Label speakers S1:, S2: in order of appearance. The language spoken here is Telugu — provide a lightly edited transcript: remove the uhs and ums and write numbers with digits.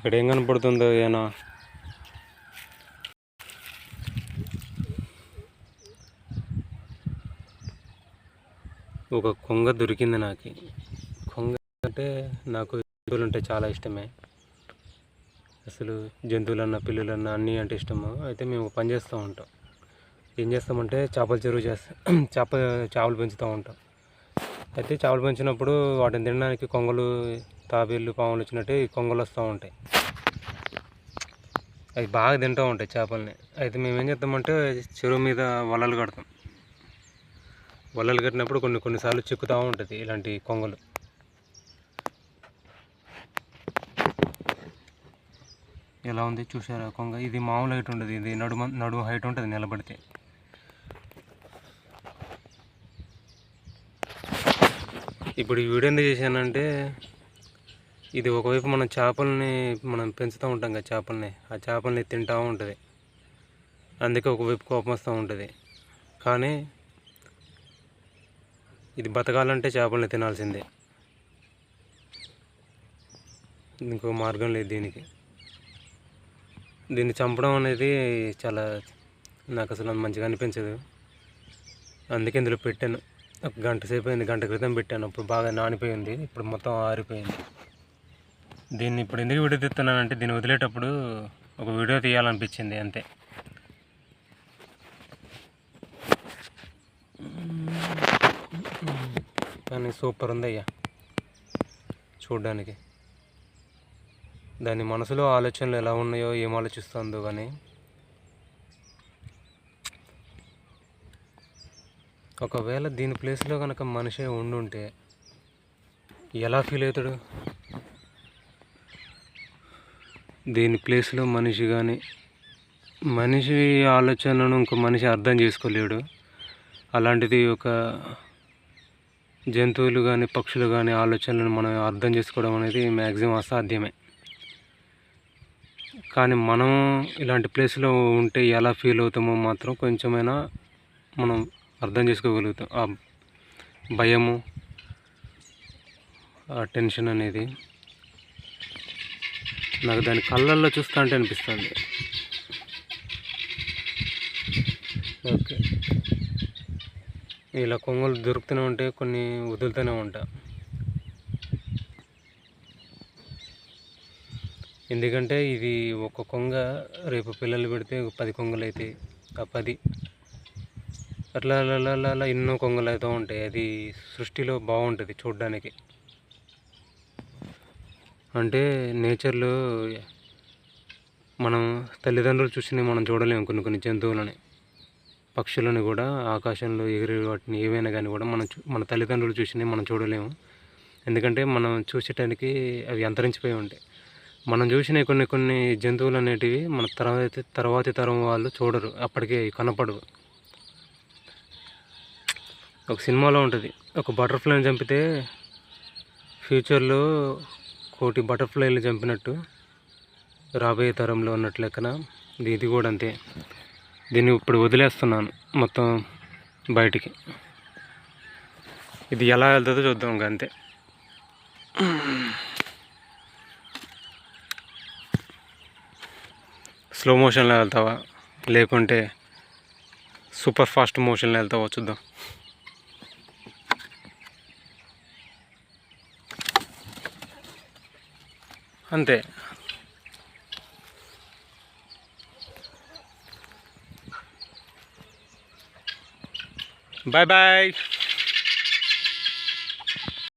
S1: ఇక్కడ ఏం కనపడుతుందో ఏనా ఒక కొంగ దొరికింది నాకు. కొంగ అంటే నాకు జంతువులు అంటే చాలా ఇష్టమే. అసలు జంతువులన్నా పిల్లులన్నా అన్నీ అంటే ఇష్టము. అయితే మేము పని చేస్తూ ఉంటాం. ఏం చేస్తామంటే చేపల చెరువు చేపలు పెంచుతూ ఉంటాం. అయితే చేపలు పెంచినప్పుడు వాటిని తినడానికి కొంగలు, తాబేళ్ళు, పాములు వచ్చినట్టే ఈ కొంగలు వస్తూ ఉంటాయి. అవి బాగా తింటూ ఉంటాయి చేపల్ని. అయితే మేము ఏం చేస్తామంటే చెరువు మీద వలలు కడతాం. వలలు కట్టినప్పుడు కొన్నిసార్లు చిక్కుతూ ఉంటుంది ఇలాంటి కొంగలు. ఎలా ఉంది చూసారా కొంగ? ఇది మామూలు హైట్ ఉంటుంది, ఇది నడుము హైట్ ఉంటుంది నిలబడితే. ఇప్పుడు ఈ వీడియో ఎందుకు చేశానంటే, ఇది ఒకవైపు మనం చేపల్ని పెంచుతూ ఉంటాం కదా చేపల్ని, ఆ చేపల్ని తింటూ ఉంటుంది. అందుకే ఒకవైపు కోపం వస్తూ ఉంటుంది. కానీ ఇది బతకాలంటే చేపల్ని తినాల్సిందే, ఇంకో మార్గం లేదు దీనికి. దీన్ని చంపడం అనేది చాలా నాకు అసలు మంచిగా అనిపించదు. అందుకే ఇందులో పెట్టాను. ఒక గంట సేపు అయింది, గంట క్రితం పెట్టాను. అప్పుడు బాగా నానిపోయింది, ఇప్పుడు మొత్తం ఆరిపోయింది. దీన్ని ఇప్పుడు ఎందుకు వీడియో తీస్తున్నానంటే, దీన్ని వదిలేటప్పుడు ఒక వీడియో తీయాలనిపించింది అంతే. కానీ సూపర్ ఉంది అయ్యా చూడ్డానికి. దాని మనసులో ఆలోచనలు ఎలా ఉన్నాయో, ఏం ఆలోచిస్తుందో కానీ ఒకవేళ దీని ప్లేస్లో కనుక మనిషి ఉండుంటే ఎలా ఫీల్ అవుతాడు? దీని ప్లేస్లో మనిషి కానీ, మనిషి ఆలోచనలను ఇంకో మనిషి అర్థం చేసుకోలేడు. అలాంటిది ఒక జంతువులు కానీ, పక్షులు కానీ ఆలోచనలను మనం అర్థం చేసుకోవడం అనేది మ్యాక్సిమం అసాధ్యమే. కానీ మనం ఇలాంటి ప్లేస్లో ఉంటే ఎలా ఫీల్ అవుతామో మాత్రం కొంచెమైనా మనం అర్థం చేసుకోగలుగుతాం. ఆ భయము, ఆ టెన్షన్ అనేది నాకు దాని కళ్ళల్లో చూస్తా అంటే అనిపిస్తుంది. ఓకే, ఇలా కొంగలు దొరుకుతూనే ఉంటాయి, కొన్ని వదులుతూనే ఉంటా. ఎందుకంటే ఇది ఒక కొంగ రేపు పిల్లలు పెడితే 10 కొంగలు అవుతాయి. ఆ 10 అట్లా అలా ఎన్నో కొంగలు అవుతూ ఉంటాయి. అది సృష్టిలో బాగుంటుంది చూడ్డానికి. అంటే నేచర్లో మనం తల్లిదండ్రులు చూసి మనం చూడలేము కొన్ని జంతువులని, పక్షులను కూడా, ఆకాశంలో ఎగిరే వాటిని ఏవైనా కానీ కూడా మన తల్లిదండ్రులు చూసి మనం చూడలేము. ఎందుకంటే మనం చూసేటానికి అవి అంతరించిపోయి ఉంటాయి. మనం చూసిన కొన్ని జంతువులు అనేటివి మన తర్వాతి తరం వాళ్ళు చూడరు, అప్పటికే కనపడవు. ఒక సినిమాలో ఉంటుంది, ఒక బటర్ఫ్లైని చంపితే ఫ్యూచర్లో 1,000,000 బటర్ఫ్లైలు చంపినట్టు రాబోయే తరంలో ఉన్నట్లు లెక్కన ఇది కూడా అంతే. దీన్ని ఇప్పుడు వదిలేస్తున్నాను మొత్తం బయటికి. ఇది ఎలా వెళ్తుందో చూద్దాం ఇంకా అంతే. స్లో మోషన్లో వెళ్తావా లేకుంటే సూపర్ ఫాస్ట్ మోషన్లో వెళ్తావా చూద్దాం. అంతే. Bye bye.